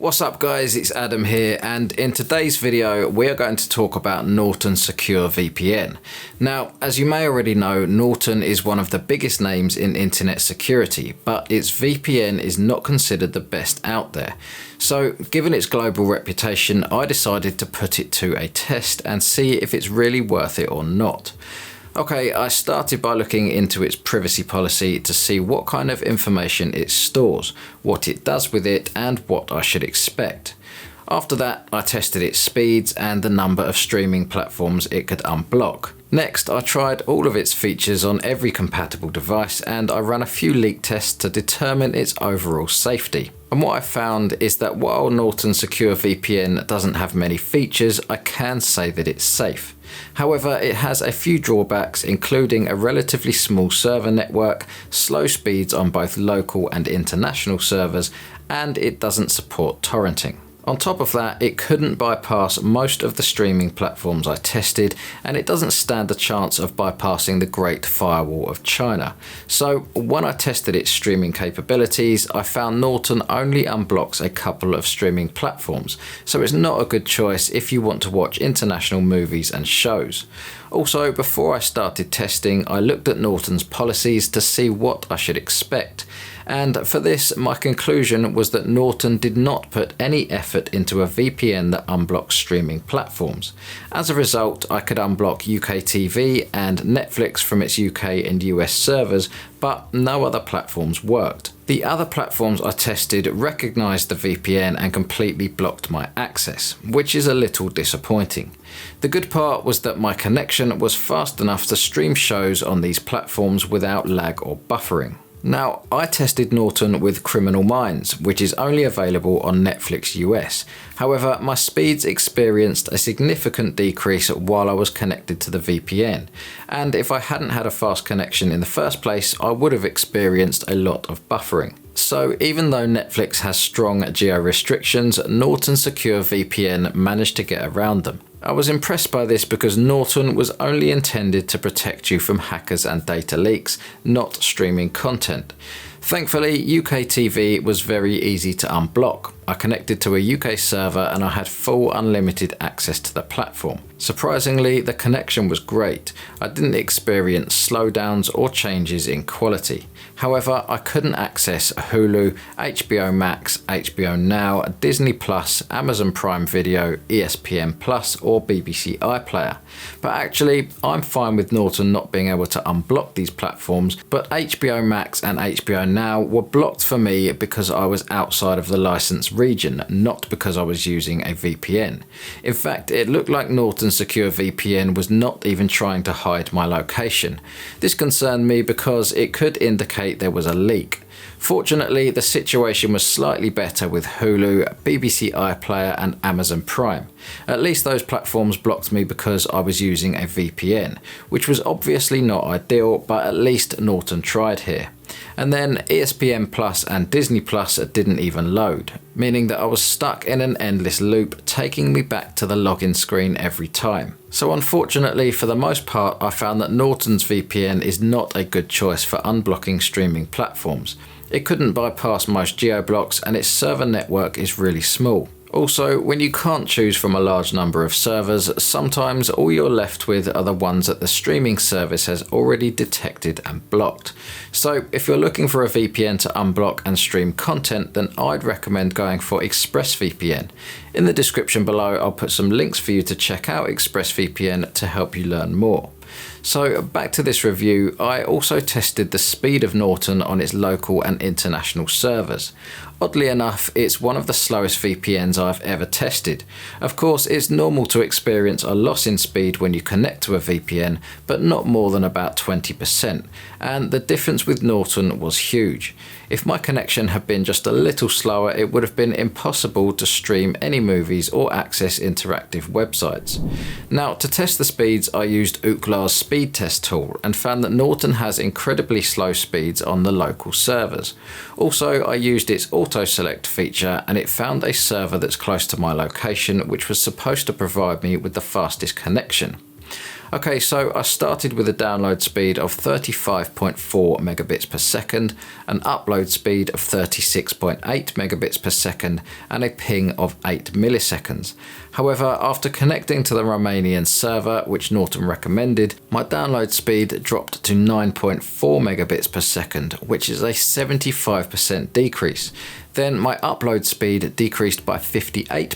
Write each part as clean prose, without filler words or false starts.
What's up guys, it's Adam here, and in today's video we are going to talk about Norton Secure VPN. Now, as you may already know, Norton is one of the biggest names in internet security, but its VPN is not considered the best out there. So given its global reputation, I decided to put it to a test and see if it's really worth it or not. Okay, I started by looking into its privacy policy to see what kind of information it stores, what it does with it, and what I should expect. After that, I tested its speeds and the number of streaming platforms it could unblock. Next, I tried all of its features on every compatible device, and I ran a few leak tests to determine its overall safety. And what I found is that while Norton Secure VPN doesn't have many features, I can say that it's safe. However, it has a few drawbacks, including a relatively small server network, slow speeds on both local and international servers, and it doesn't support torrenting. On top of that, it couldn't bypass most of the streaming platforms I tested, and it doesn't stand a chance of bypassing the Great Firewall of China. So when I tested its streaming capabilities, I found Norton only unblocks a couple of streaming platforms, so it's not a good choice if you want to watch international movies and shows. Also, before I started testing, I looked at Norton's policies to see what I should expect. And for this, my conclusion was that Norton did not put any effort into a VPN that unblocks streaming platforms. As a result, I could unblock UK TV and Netflix from its UK and US servers, but no other platforms worked. The other platforms I tested recognized the VPN and completely blocked my access, which is a little disappointing. The good part was that my connection was fast enough to stream shows on these platforms without lag or buffering. Now, I tested Norton with Criminal Minds, which is only available on Netflix US. However, my speeds experienced a significant decrease while I was connected to the VPN, and if I hadn't had a fast connection in the first place, I would have experienced a lot of buffering. So even though Netflix has strong geo restrictions, Norton Secure VPN managed to get around them. I was impressed by this because Norton was only intended to protect you from hackers and data leaks, not streaming content. Thankfully, UK TV was very easy to unblock. I connected to a UK server and I had full unlimited access to the platform. Surprisingly, the connection was great. I didn't experience slowdowns or changes in quality. However, I couldn't access Hulu, HBO Max, HBO Now, Disney Plus, Amazon Prime Video, ESPN Plus, or BBC iPlayer. But actually, I'm fine with Norton not being able to unblock these platforms, but HBO Max and HBO Now were blocked for me because I was outside of the licensed region, not because I was using a VPN. In fact, it looked like Norton Secure VPN was not even trying to hide my location. This concerned me because it could indicate there was a leak. Fortunately, the situation was slightly better with Hulu, BBC iPlayer and Amazon Prime. At least those platforms blocked me because I was using a VPN, which was obviously not ideal, but at least Norton tried here. And then ESPN Plus and Disney Plus didn't even load, meaning that I was stuck in an endless loop, taking me back to the login screen every time. So unfortunately, for the most part, I found that Norton's VPN is not a good choice for unblocking streaming platforms. It couldn't bypass most geo-blocks and its server network is really small. Also, when you can't choose from a large number of servers, sometimes all you're left with are the ones that the streaming service has already detected and blocked. So if you're looking for a VPN to unblock and stream content, then I'd recommend going for ExpressVPN. In the description below, I'll put some links for you to check out ExpressVPN to help you learn more. So back to this review, I also tested the speed of Norton on its local and international servers. Oddly enough, it's one of the slowest VPNs I've ever tested. Of course, it's normal to experience a loss in speed when you connect to a VPN, but not more than about 20%, and the difference with Norton was huge. If my connection had been just a little slower, it would have been impossible to stream any movies or access interactive websites. Now, to test the speeds, I used Ookla's speed test tool and found that Norton has incredibly slow speeds on the local servers. Also, I used its auto select feature and it found a server that's close to my location, which was supposed to provide me with the fastest connection. Okay, so I started with a download speed of 35.4 megabits per second, an upload speed of 36.8 megabits per second, and a ping of 8 milliseconds. However, after connecting to the Romanian server, which Norton recommended, my download speed dropped to 9.4 megabits per second, which is a 75% decrease. Then my upload speed decreased by 58%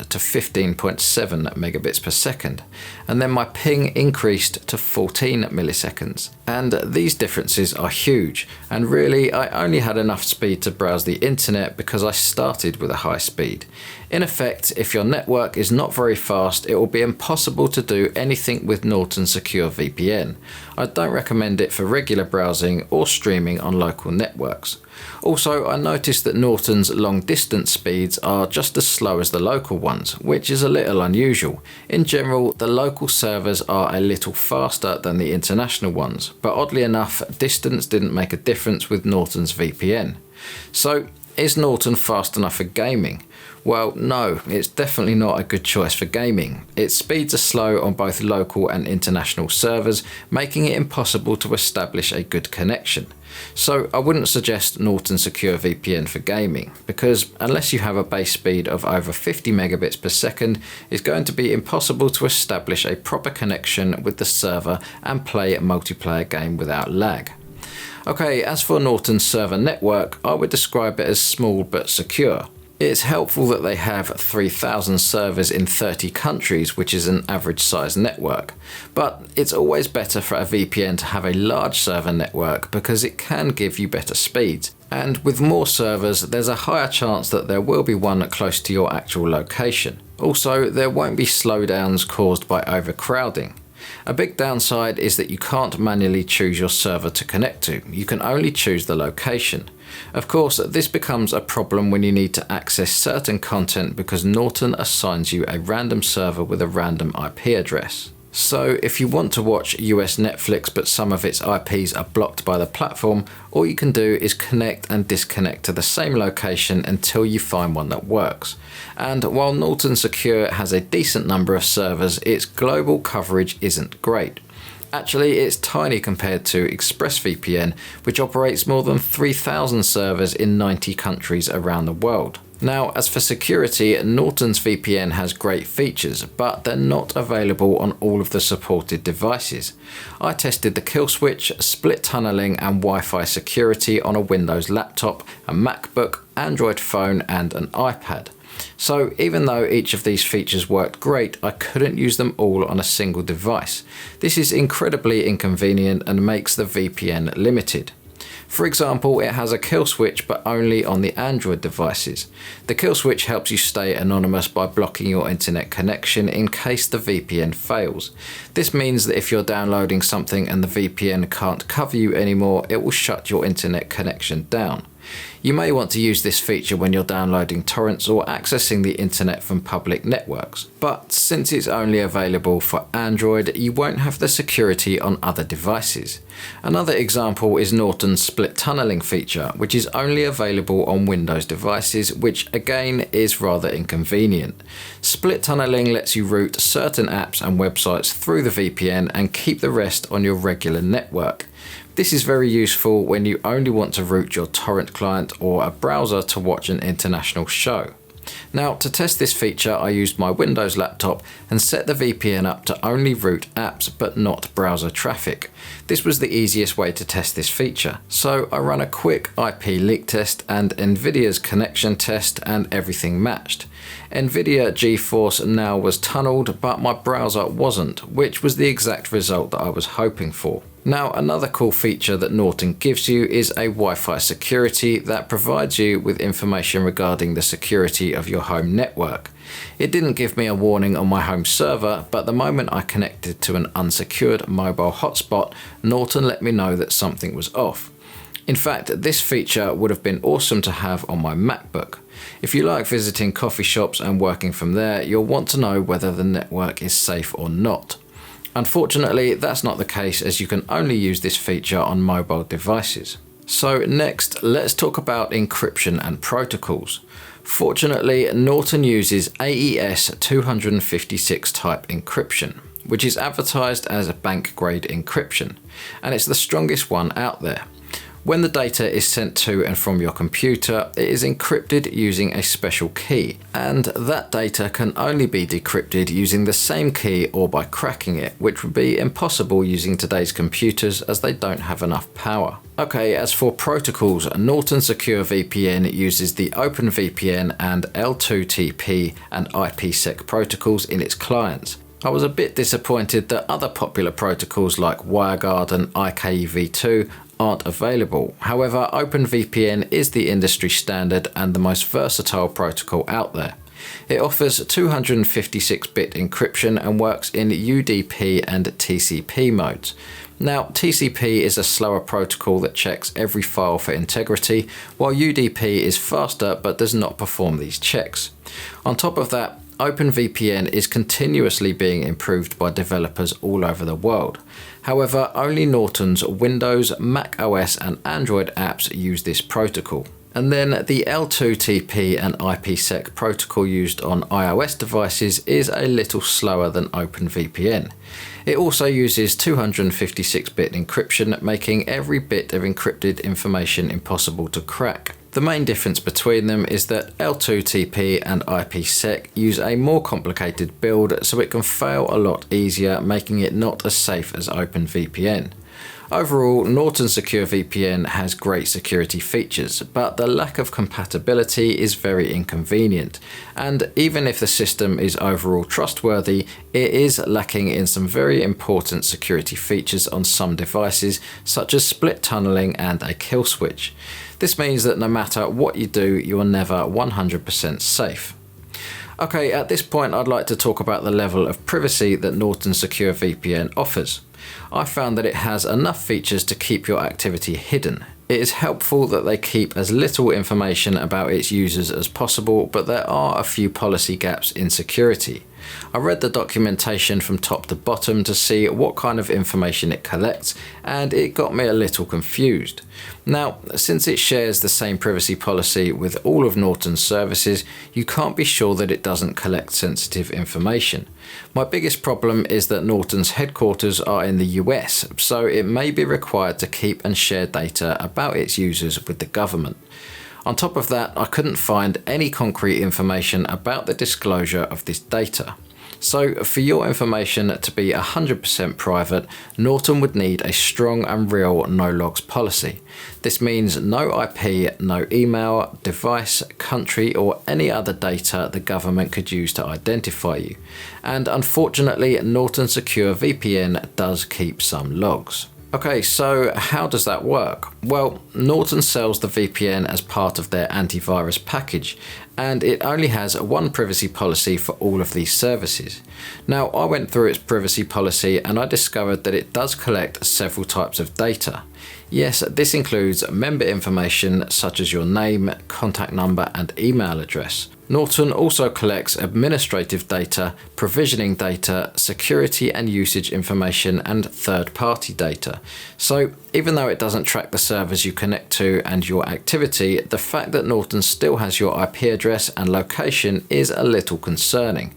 to 15.7 megabits per second. And then my ping increased to 14 milliseconds. And these differences are huge. And really, I only had enough speed to browse the internet because I started with a high speed. In effect, if your network is not very fast, it will be impossible to do anything with Norton Secure VPN. I don't recommend it for regular browsing or streaming on local networks. Also, I noticed that Norton's long distance speeds are just as slow as the local ones, which is a little unusual. In general, the local servers are a little faster than the international ones, but oddly enough, distance didn't make a difference with Norton's VPN. So, is Norton fast enough for gaming? Well, no, it's definitely not a good choice for gaming. Its speeds are slow on both local and international servers, making it impossible to establish a good connection. So I wouldn't suggest Norton Secure VPN for gaming, because unless you have a base speed of over 50 megabits per second, it's going to be impossible to establish a proper connection with the server and play a multiplayer game without lag. Okay, as for Norton's server network, I would describe it as small but secure. It's helpful that they have 3,000 servers in 30 countries, which is an average size network. But it's always better for a VPN to have a large server network because it can give you better speeds. And with more servers, there's a higher chance that there will be one close to your actual location. Also, there won't be slowdowns caused by overcrowding. A big downside is that you can't manually choose your server to connect to. You can only choose the location. Of course, this becomes a problem when you need to access certain content because Norton assigns you a random server with a random IP address. So if you want to watch US Netflix but some of its IPs are blocked by the platform, all you can do is connect and disconnect to the same location until you find one that works. And while Norton Secure has a decent number of servers, its global coverage isn't great. Actually, it's tiny compared to ExpressVPN, which operates more than 3,000 servers in 90 countries around the world. Now, as for security, Norton's VPN has great features, but they're not available on all of the supported devices. I tested the kill switch, split tunneling and Wi-Fi security on a Windows laptop, a MacBook, Android phone and an iPad. So even though each of these features worked great, I couldn't use them all on a single device. This is incredibly inconvenient and makes the VPN limited. For example, it has a kill switch but only on the Android devices. The kill switch helps you stay anonymous by blocking your internet connection in case the VPN fails. This means that if you're downloading something and the VPN can't cover you anymore, it will shut your internet connection down. You may want to use this feature when you're downloading torrents or accessing the internet from public networks, but since it's only available for Android, you won't have the security on other devices. Another example is Norton's split tunneling feature, which is only available on Windows devices, which again is rather inconvenient. Split tunneling lets you route certain apps and websites through the VPN and keep the rest on your regular network. This is very useful when you only want to route your torrent client or a browser to watch an international show. Now, to test this feature, I used my Windows laptop and set the VPN up to only route apps but not browser traffic. This was the easiest way to test this feature. So I ran a quick IP leak test and Nvidia's connection test and everything matched. Nvidia GeForce Now was tunneled, but my browser wasn't, which was the exact result that I was hoping for. Now, another cool feature that Norton gives you is a Wi-Fi security that provides you with information regarding the security of your home network. It didn't give me a warning on my home server, but the moment I connected to an unsecured mobile hotspot, Norton let me know that something was off. In fact, this feature would have been awesome to have on my MacBook. If you like visiting coffee shops and working from there, you'll want to know whether the network is safe or not. Unfortunately, that's not the case, as you can only use this feature on mobile devices. So next, let's talk about encryption and protocols. Fortunately, Norton uses AES 256 type encryption, which is advertised as a bank-grade encryption, and it's the strongest one out there. When the data is sent to and from your computer, it is encrypted using a special key, and that data can only be decrypted using the same key or by cracking it, which would be impossible using today's computers as they don't have enough power. Okay, as for protocols, Norton Secure VPN uses the OpenVPN and L2TP and IPsec protocols in its clients. I was a bit disappointed that other popular protocols like WireGuard and IKEv2 aren't available. However, OpenVPN is the industry standard and the most versatile protocol out there. It offers 256-bit encryption and works in UDP and TCP modes. Now, TCP is a slower protocol that checks every file for integrity, while UDP is faster but does not perform these checks. On top of that, OpenVPN is continuously being improved by developers all over the world. However, only Norton's Windows, Mac OS and Android apps use this protocol. And then the L2TP and IPsec protocol used on iOS devices is a little slower than OpenVPN. It also uses 256-bit encryption, making every bit of encrypted information impossible to crack. The main difference between them is that L2TP and IPsec use a more complicated build, so it can fail a lot easier, making it not as safe as OpenVPN. Overall, Norton Secure VPN has great security features, but the lack of compatibility is very inconvenient. And even if the system is overall trustworthy, it is lacking in some very important security features on some devices, such as split tunneling and a kill switch. This means that no matter what you do, you're never 100% safe. Okay, at this point I'd like to talk about the level of privacy that Norton Secure VPN offers. I found that it has enough features to keep your activity hidden. It is helpful that they keep as little information about its users as possible, but there are a few policy gaps in security. I read the documentation from top to bottom to see what kind of information it collects, and it got me a little confused. Now, since it shares the same privacy policy with all of Norton's services, you can't be sure that it doesn't collect sensitive information. My biggest problem is that Norton's headquarters are in the US, so it may be required to keep and share data about its users with the government. On top of that, I couldn't find any concrete information about the disclosure of this data. So for your information to be 100% private, Norton would need a strong and real no-logs policy. This means no IP, no email, device, country or any other data the government could use to identify you. And unfortunately, Norton Secure VPN does keep some logs. Okay, so how does that work? Well, Norton sells the VPN as part of their antivirus package, and it only has one privacy policy for all of these services. Now, I went through its privacy policy and I discovered that it does collect several types of data. Yes, this includes member information such as your name, contact number and email address. Norton also collects administrative data, provisioning data, security and usage information and third-party data. So even though it doesn't track the servers you connect to and your activity, the fact that Norton still has your IP address and location is a little concerning.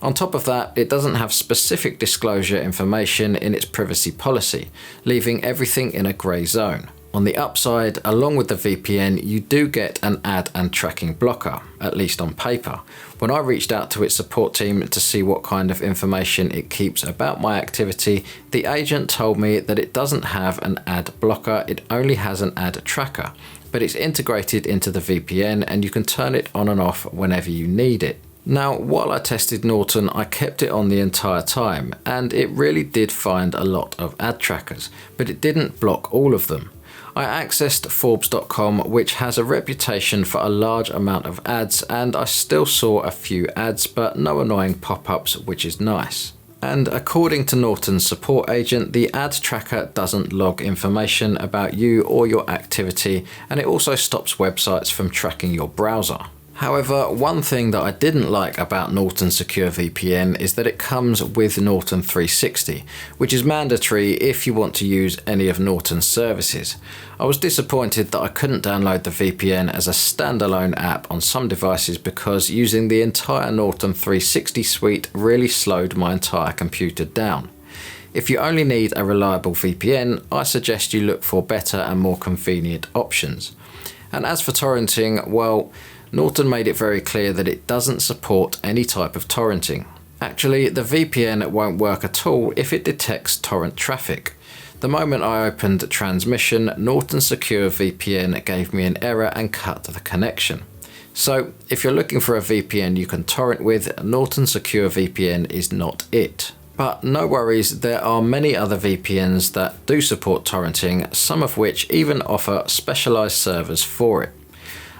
On top of that, it doesn't have specific disclosure information in its privacy policy, leaving everything in a grey zone. On the upside, along with the VPN, you do get an ad and tracking blocker, at least on paper. When I reached out to its support team to see what kind of information it keeps about my activity, the agent told me that it doesn't have an ad blocker, it only has an ad tracker, but it's integrated into the VPN and you can turn it on and off whenever you need it. Now, while I tested Norton, I kept it on the entire time, and it really did find a lot of ad trackers, but it didn't block all of them. I accessed Forbes.com, which has a reputation for a large amount of ads, and I still saw a few ads, but no annoying pop-ups, which is nice. And according to Norton's support agent, the ad tracker doesn't log information about you or your activity, and it also stops websites from tracking your browser. However, one thing that I didn't like about Norton Secure VPN is that it comes with Norton 360, which is mandatory if you want to use any of Norton's services. I was disappointed that I couldn't download the VPN as a standalone app on some devices because using the entire Norton 360 suite really slowed my entire computer down. If you only need a reliable VPN, I suggest you look for better and more convenient options. And as for torrenting, well, Norton made it very clear that it doesn't support any type of torrenting. Actually, the VPN won't work at all if it detects torrent traffic. The moment I opened transmission, Norton Secure VPN gave me an error and cut the connection. So, if you're looking for a VPN you can torrent with, Norton Secure VPN is not it. But no worries, there are many other VPNs that do support torrenting, some of which even offer specialized servers for it.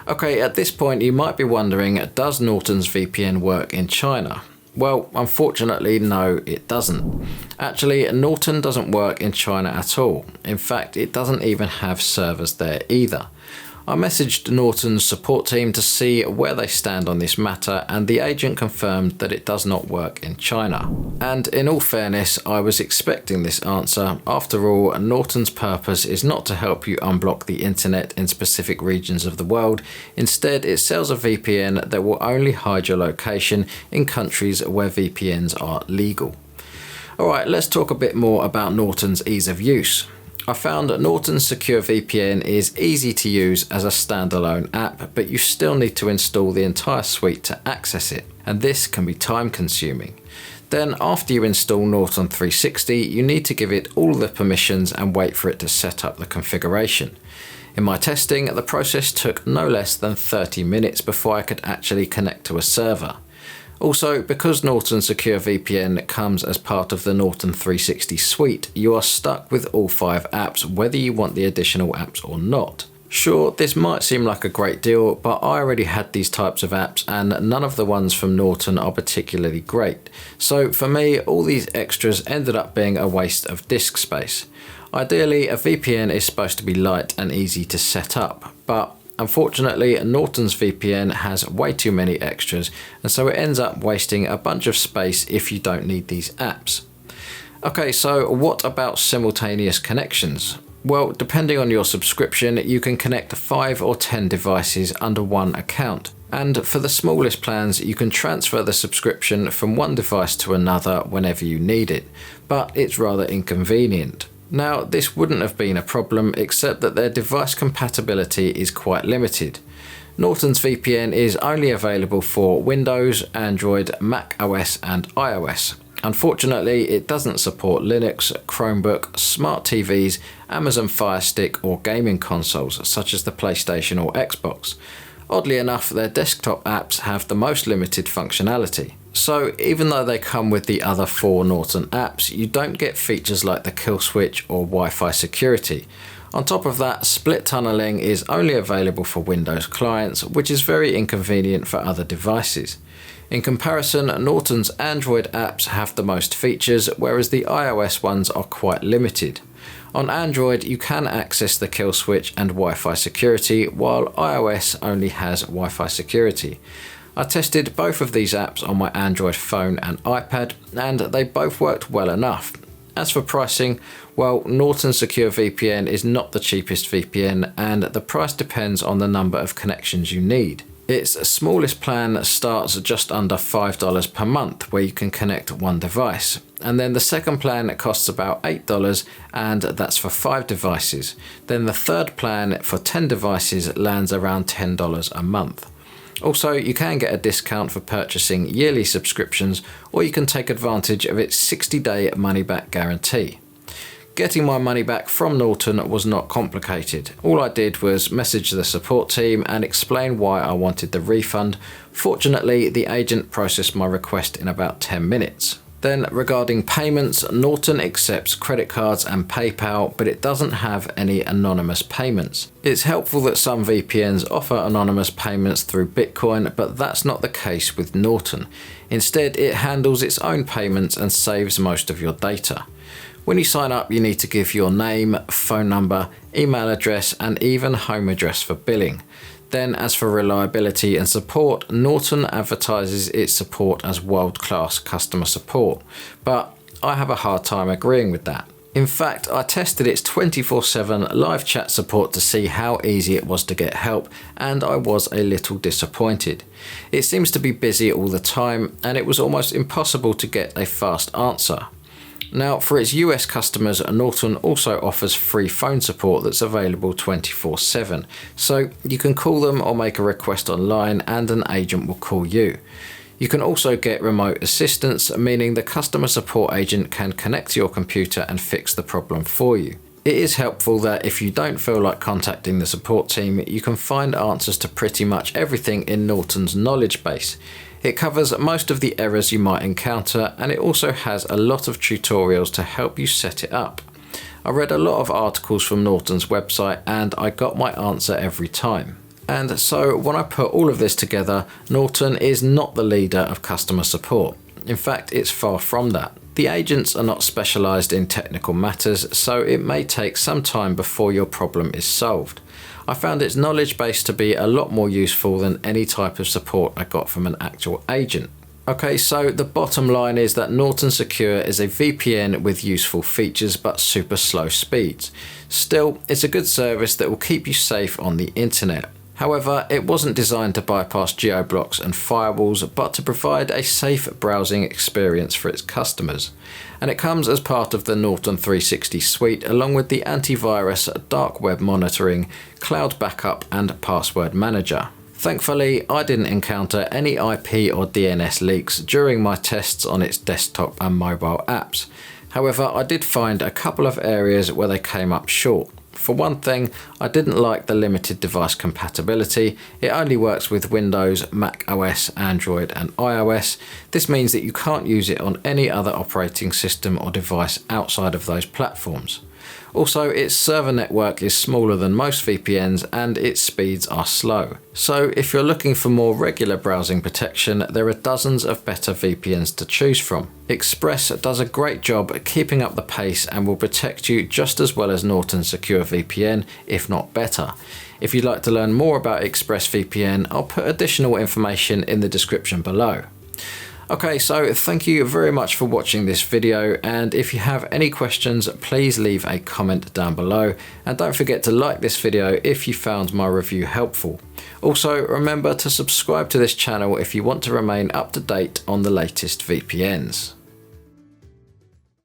Okay, at this point you might be wondering, does Norton's VPN work in China? Well, unfortunately, no, it doesn't. Actually, Norton doesn't work in China at all. In fact, it doesn't even have servers there either. I messaged Norton's support team to see where they stand on this matter, and the agent confirmed that it does not work in China. And in all fairness, I was expecting this answer. After all, Norton's purpose is not to help you unblock the internet in specific regions of the world. Instead, it sells a VPN that will only hide your location in countries where VPNs are legal. Alright, let's talk a bit more about Norton's ease of use. I found that Norton Secure VPN is easy to use as a standalone app, but you still need to install the entire suite to access it, and this can be time consuming. Then after you install Norton 360, you need to give it all the permissions and wait for it to set up the configuration. In my testing, the process took no less than 30 minutes before I could actually connect to a server. Also, because Norton Secure VPN comes as part of the Norton 360 suite, you are stuck with all 5 apps whether you want the additional apps or not. Sure, this might seem like a great deal, but I already had these types of apps and none of the ones from Norton are particularly great. So for me, all these extras ended up being a waste of disk space. Ideally, a VPN is supposed to be light and easy to set up, but unfortunately, Norton's VPN has way too many extras, and so it ends up wasting a bunch of space if you don't need these apps. Okay, so what about simultaneous connections? Well, depending on your subscription, you can connect 5 or 10 devices under one account. And for the smallest plans, you can transfer the subscription from one device to another whenever you need it, but it's rather inconvenient. Now, this wouldn't have been a problem except that their device compatibility is quite limited. Norton's VPN is only available for Windows, Android, Mac OS and iOS. Unfortunately, it doesn't support Linux, Chromebook, smart TVs, Amazon Fire Stick or gaming consoles such as the PlayStation or Xbox. Oddly enough, their desktop apps have the most limited functionality. So even though they come with the other 4 Norton apps, you don't get features like the kill switch or Wi-Fi security. On top of that, split tunneling is only available for Windows clients, which is very inconvenient for other devices. In comparison, Norton's Android apps have the most features, whereas the iOS ones are quite limited. On Android, you can access the kill switch and Wi-Fi security, while iOS only has Wi-Fi security. I tested both of these apps on my Android phone and iPad, and they both worked well enough. As for pricing, well, Norton Secure VPN is not the cheapest VPN, and the price depends on the number of connections you need. Its smallest plan starts at just under $5 per month, where you can connect one device. And then the second plan costs about $8, and that's for 5 devices. Then the third plan for 10 devices lands around $10 a month. Also, you can get a discount for purchasing yearly subscriptions, or you can take advantage of its 60-day money-back guarantee. Getting my money back from Norton was not complicated. All I did was message the support team and explain why I wanted the refund. Fortunately, the agent processed my request in about 10 minutes. Then regarding payments, Norton accepts credit cards and PayPal, but it doesn't have any anonymous payments. It's helpful that some VPNs offer anonymous payments through Bitcoin, but that's not the case with Norton. Instead, it handles its own payments and saves most of your data. When you sign up, you need to give your name, phone number, email address, and even home address for billing. Then as for reliability and support, Norton advertises its support as world-class customer support, but I have a hard time agreeing with that. In fact, I tested its 24/7 live chat support to see how easy it was to get help, and I was a little disappointed. It seems to be busy all the time, and it was almost impossible to get a fast answer. Now, for its US customers, Norton also offers free phone support that's available 24/7, so you can call them or make a request online and an agent will call you. You can also get remote assistance, meaning the customer support agent can connect to your computer and fix the problem for you. It is helpful that if you don't feel like contacting the support team, you can find answers to pretty much everything in Norton's knowledge base. It covers most of the errors you might encounter, and it also has a lot of tutorials to help you set it up. I read a lot of articles from Norton's website and I got my answer every time. And so when I put all of this together, Norton is not the leader of customer support. In fact, it's far from that. The agents are not specialised in technical matters, so it may take some time before your problem is solved. I found its knowledge base to be a lot more useful than any type of support I got from an actual agent. Okay, so the bottom line is that Norton Secure is a VPN with useful features but super slow speeds. Still, it's a good service that will keep you safe on the internet. However, it wasn't designed to bypass geo-blocks and firewalls, but to provide a safe browsing experience for its customers. And it comes as part of the Norton 360 suite, along with the antivirus, dark web monitoring, cloud backup, and password manager. Thankfully, I didn't encounter any IP or DNS leaks during my tests on its desktop and mobile apps. However, I did find a couple of areas where they came up short. For one thing, I didn't like the limited device compatibility. It only works with Windows, Mac OS, Android and iOS. This means that you can't use it on any other operating system or device outside of those platforms. Also, its server network is smaller than most VPNs and its speeds are slow. So if you're looking for more regular browsing protection, there are dozens of better VPNs to choose from. Express does a great job at keeping up the pace and will protect you just as well as Norton Secure VPN, if not better. If you'd like to learn more about ExpressVPN, I'll put additional information in the description below. Okay, so thank you very much for watching this video, and if you have any questions, please leave a comment down below, and don't forget to like this video if you found my review helpful. Also, remember to subscribe to this channel if you want to remain up to date on the latest VPNs.